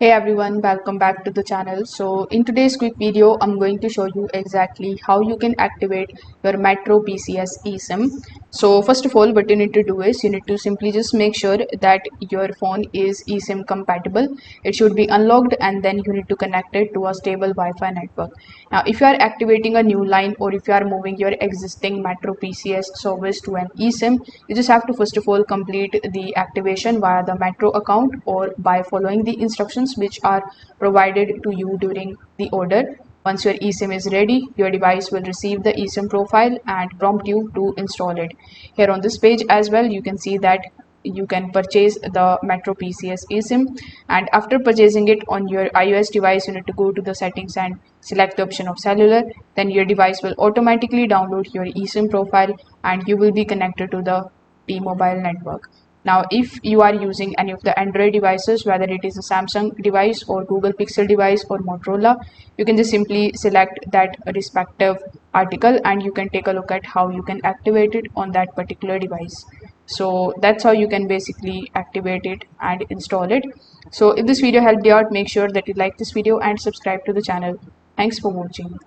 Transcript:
Hey everyone, welcome back to the channel. So in today's quick video, I'm going to show you exactly how you can activate your MetroPCS eSIM. So first of all, what you need to do is you need to simply just make sure that your phone is eSIM compatible. It should be unlocked and then you need to connect it to a stable Wi-Fi network. Now, if you are activating a new line or if you are moving your existing MetroPCS service to an eSIM, you just have to first of all complete the activation via the Metro account or by following the instructions which are provided to you during the order. Once your eSIM is ready, your device will receive the eSIM profile and prompt you to install it. Here on this page as well, you can see that you can purchase the MetroPCS eSIM, and after purchasing it on your iOS device, you need to go to the settings and select the option of cellular. Then your device will automatically download your eSIM profile and you will be connected to the T-Mobile network. Now, if you are using any of the Android devices, whether it is a Samsung device or Google Pixel device or Motorola, you can just simply select that respective article and you can take a look at how you can activate it on that particular device. So that's how you can basically activate it and install it. So if this video helped you out, make sure that you like this video and subscribe to the channel. Thanks for watching.